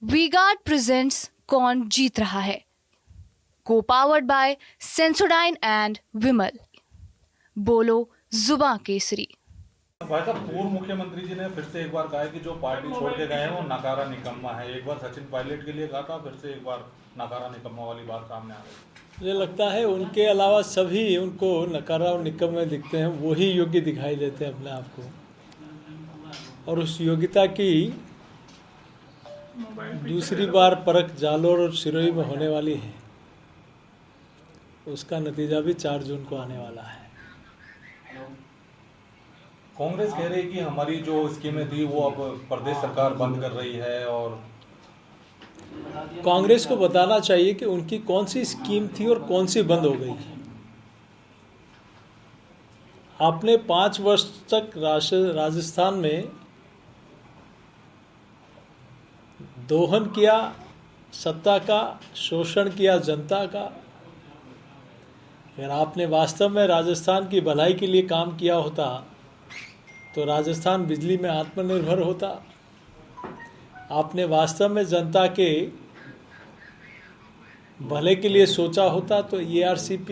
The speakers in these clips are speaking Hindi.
वी-गार्ड प्रेजेंट्स कौन जीत रहा है, को पावर्ड बाय सेंसोडाइन एंड विमल। बोलो जुबां केसरी। भाई साहब, पूर्व मुख्यमंत्री जी ने फिर से एक बार कहा है कि जो पार्टी छोड़ के गए हैं वो नकारा निकम्मा है। एक बार सचिन पायलट के लिए कहा था, फिर से एक बार नकारा निकम्मा वाली बात सामने आ गई। मुझे लगता है उनके अलावा सभी उनको नकारा और निकम्मे दिखते हैं, वही योग्य दिखाई देते हैं अपने आप को। और उस योग्यता की दूसरी बार परख जालोर और सिरोही में होने वाली है। उसका नतीजा भी 4 जून को आने वाला है। कांग्रेस कह रही है कि हमारी जो स्कीमें थी वो अब प्रदेश सरकार बंद कर रही है, और कांग्रेस को बताना चाहिए कि उनकी कौन सी स्कीम थी और कौन सी बंद हो गई। आपने 5 वर्ष तक राजस्थान में दोहन किया, सत्ता का शोषण किया जनता का। अगर आपने वास्तव में राजस्थान की भलाई के लिए काम किया होता तो राजस्थान बिजली में आत्मनिर्भर होता। आपने वास्तव में जनता के भले के लिए सोचा होता तो ERCP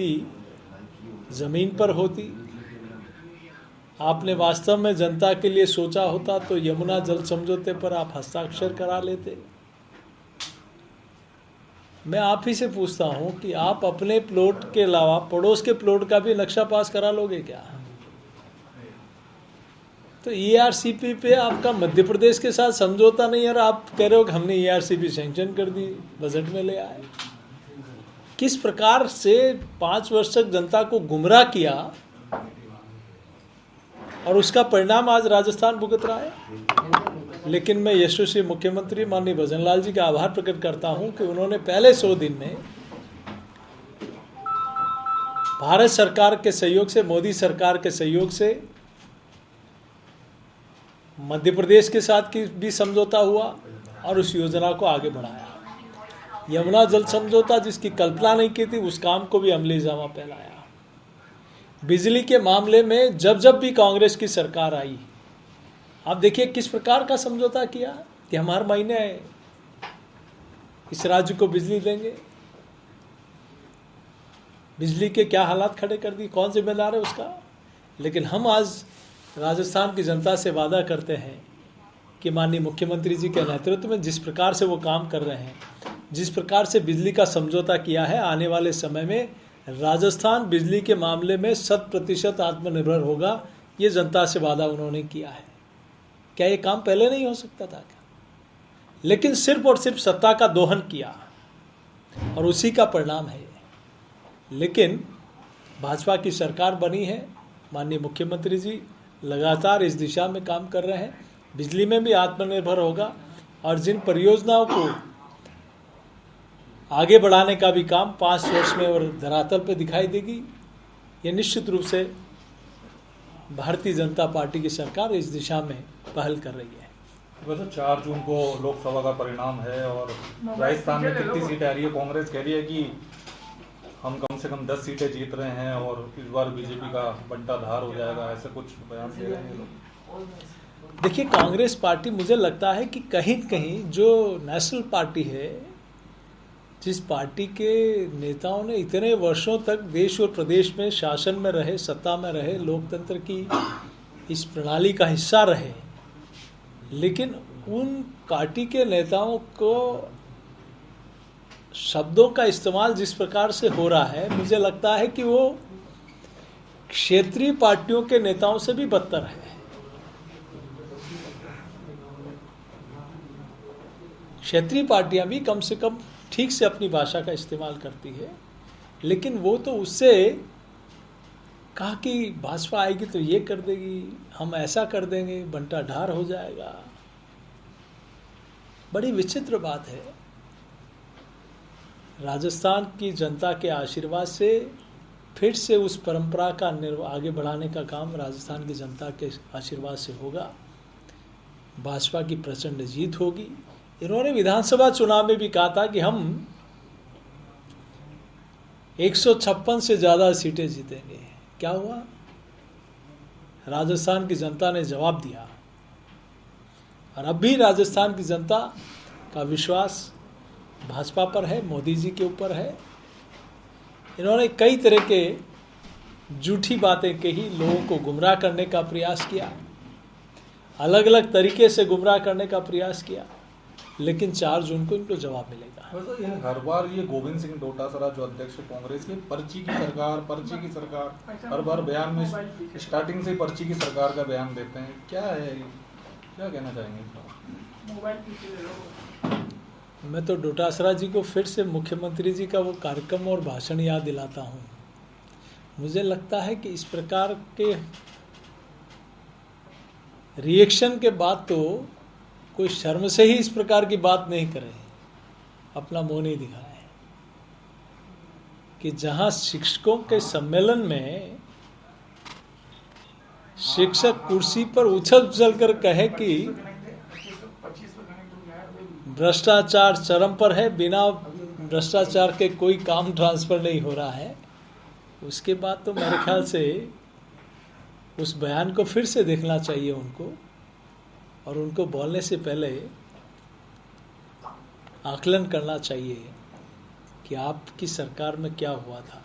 जमीन पर होती। आपने वास्तव में जनता के लिए सोचा होता तो यमुना जल समझौते पर आप हस्ताक्षर करा लेते। मैं आप ही से पूछता हूं कि आप अपने प्लॉट के अलावा पड़ोस के प्लॉट का भी नक्शा पास करा लोगे क्या? तो ERCP पे आपका मध्य प्रदेश के साथ समझौता नहीं है और आप कह रहे हो कि हमने ERCP सैंक्शन कर दी, बजट में ले आए। किस प्रकार से 5 वर्ष तक जनता को गुमराह किया और उसका परिणाम आज राजस्थान भुगत रहा है। लेकिन मैं यशस्वी मुख्यमंत्री माननीय भजन लाल जी का आभार प्रकट करता हूं कि उन्होंने पहले 100 दिन में भारत सरकार के सहयोग से, मोदी सरकार के सहयोग से मध्य प्रदेश के साथ की भी समझौता हुआ और उस योजना को आगे बढ़ाया। यमुना जल समझौता जिसकी कल्पना नहीं की थी, उस काम को भी अमली जामा फैलाया। बिजली के मामले में जब जब भी कांग्रेस की सरकार आई, आप देखिए किस प्रकार का समझौता किया कि हम हर महीने इस राज्य को बिजली देंगे। बिजली के क्या हालात खड़े कर दी, कौन जिम्मेदार है उसका। लेकिन हम आज राजस्थान की जनता से वादा करते हैं कि माननीय मुख्यमंत्री जी के नेतृत्व में जिस प्रकार से वो काम कर रहे हैं, जिस प्रकार से बिजली का समझौता किया है, आने वाले समय में राजस्थान बिजली के मामले में 100% आत्मनिर्भर होगा। ये जनता से वादा उन्होंने किया है। क्या ये काम पहले नहीं हो सकता था क्या? लेकिन सिर्फ और सिर्फ सत्ता का दोहन किया और उसी का परिणाम है। लेकिन भाजपा की सरकार बनी है, माननीय मुख्यमंत्री जी लगातार इस दिशा में काम कर रहे हैं। बिजली में भी आत्मनिर्भर होगा और जिन परियोजनाओं को आगे बढ़ाने का भी काम 5 वर्ष में और धरातल पे दिखाई देगी। ये निश्चित रूप से भारतीय जनता पार्टी की सरकार इस दिशा में पहल कर रही है। वैसे 4 जून को लोकसभा का परिणाम है और राजस्थान में कितनी सीटें आ रही है? कांग्रेस कह रही है कि हम कम से कम 10 सीटें जीत रहे हैं और इस बार बीजेपी का बंटाधार हो जाएगा, ऐसे कुछ बयान दे रहे हैं लोग। देखिए, कांग्रेस पार्टी मुझे लगता है कि कहीं कहीं जो नेशनल पार्टी है, जिस पार्टी के नेताओं ने इतने वर्षों तक देश और प्रदेश में शासन में रहे, सत्ता में रहे, लोकतंत्र की इस प्रणाली का हिस्सा रहे, लेकिन उन पार्टी के नेताओं को शब्दों का इस्तेमाल जिस प्रकार से हो रहा है, मुझे लगता है कि वो क्षेत्रीय पार्टियों के नेताओं से भी बदतर है। क्षेत्रीय पार्टियां भी कम से कम ठीक से अपनी भाषा का इस्तेमाल करती है, लेकिन वो तो उससे कहा कि भाजपा आएगी तो ये कर देगी, हम ऐसा कर देंगे, बंटाढार हो जाएगा। बड़ी विचित्र बात है। राजस्थान की जनता के आशीर्वाद से फिर से उस परंपरा का आगे बढ़ाने का काम राजस्थान की जनता के आशीर्वाद से होगा। भाजपा की प्रचंड जीत होगी। इन्होंने विधानसभा चुनाव में भी कहा था कि हम 156 से ज़्यादा सीटें जीतेंगे। क्या हुआ? राजस्थान की जनता ने जवाब दिया और अब भी राजस्थान की जनता का विश्वास भाजपा पर है, मोदी जी के ऊपर है। इन्होंने कई तरह के झूठी बातें कही, लोगों को गुमराह करने का प्रयास किया, अलग अलग तरीके से गुमराह करने का प्रयास किया, लेकिन 4 जून को इनको जवाब मिलेगा। वैसे हर बार ये गोविंद सिंह डोटासरा जो अध्यक्ष कांग्रेस के, पर्ची की सरकार हर बार बयान में स्टार्टिंग से पर्ची की सरकार का बयान देते हैं। क्या है, क्या कहना चाहेंगे? मैं तो डोटासरा जी को फिर से मुख्यमंत्री जी का वो कार्यक्रम और भाषण याद दिलाता हूँ। मुझे लगता है कि इस प्रकार के रिएक्शन के बाद तो कोई शर्म से ही इस प्रकार की बात नहीं करे, अपना मुंह नहीं दिखाए। कि जहां शिक्षकों के सम्मेलन में शिक्षक कुर्सी पर उछल उछल कर कहे कि भ्रष्टाचार चरम पर है, बिना भ्रष्टाचार के कोई काम ट्रांसफर नहीं हो रहा है, उसके बाद तो मेरे ख्याल से उस बयान को फिर से देखना चाहिए उनको, और उनको बोलने से पहले आकलन करना चाहिए कि आपकी सरकार में क्या हुआ था।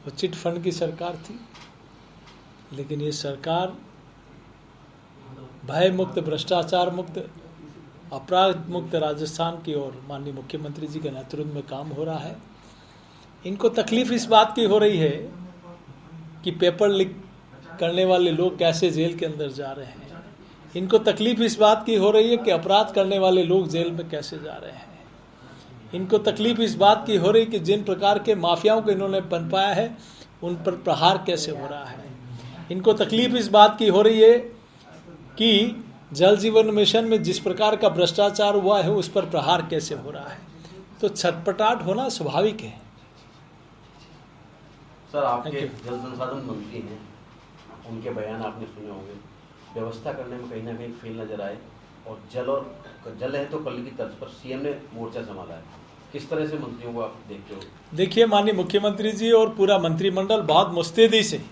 वो चिट फंड की सरकार थी, लेकिन ये सरकार भय मुक्त, भ्रष्टाचार मुक्त, अपराध मुक्त राजस्थान की ओर माननीय मुख्यमंत्री जी के नेतृत्व में काम हो रहा है। इनको तकलीफ इस बात की हो रही है कि पेपर लीक करने वाले लोग कैसे जेल के अंदर जा रहे हैं। इनको तकलीफ इस बात की हो रही है कि अपराध करने वाले लोग जेल में कैसे जा रहे हैं। इनको तकलीफ इस बात की हो रही है कि जिन प्रकार के माफियाओं को इन्होंने पनपाया है उन पर प्रहार कैसे हो रहा है। इनको तकलीफ इस बात की हो रही है कि जल जीवन मिशन में जिस प्रकार का भ्रष्टाचार हुआ है उस पर प्रहार कैसे हो रहा है। तो छटपटाहट होना स्वाभाविक है। सर, आपके जल संसाधन मंत्री हैं, उनके बयान आपने सुने होंगे, व्यवस्था करने में कहीं ना कहीं फेल नजर आए, और जल है तो कल की तर्ज पर सीएम ने मोर्चा संभाला है। किस तरह से मंत्रियों को आप देखते हो? देखिए, माननीय मुख्यमंत्री जी और पूरा मंत्रिमंडल बहुत मुस्तैदी से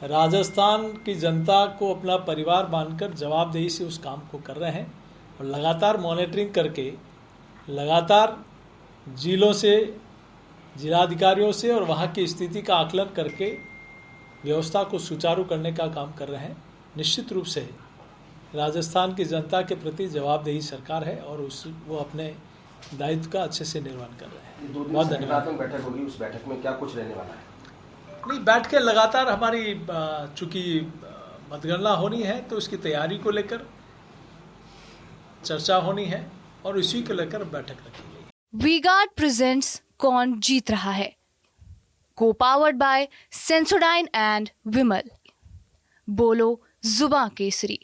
राजस्थान की जनता को अपना परिवार मानकर जवाबदेही से उस काम को कर रहे हैं, और लगातार मॉनिटरिंग करके, लगातार जिलों से, जिलाधिकारियों से और वहाँ की स्थिति का आकलन करके व्यवस्था को सुचारू करने का काम कर रहे हैं। निश्चित रूप से राजस्थान की जनता के प्रति जवाबदेही सरकार है, और वो अपने दायित्व का अच्छे से निर्वहन कर रहे हैं। बहुत धन्यवाद। बैठक होगी, उस बैठक में क्या कुछ रहने वाला है? नहीं, बैठ के लगातार हमारी चूंकि मतगणना होनी है तो उसकी तैयारी को लेकर चर्चा होनी है, और इसी को लेकर बैठक रखी गई। वी-गार्ड प्रेजेंट्स कौन जीत रहा है, को पावर्ड बाय सेंसोडाइन एंड विमल। बोलो जुबां केसरी।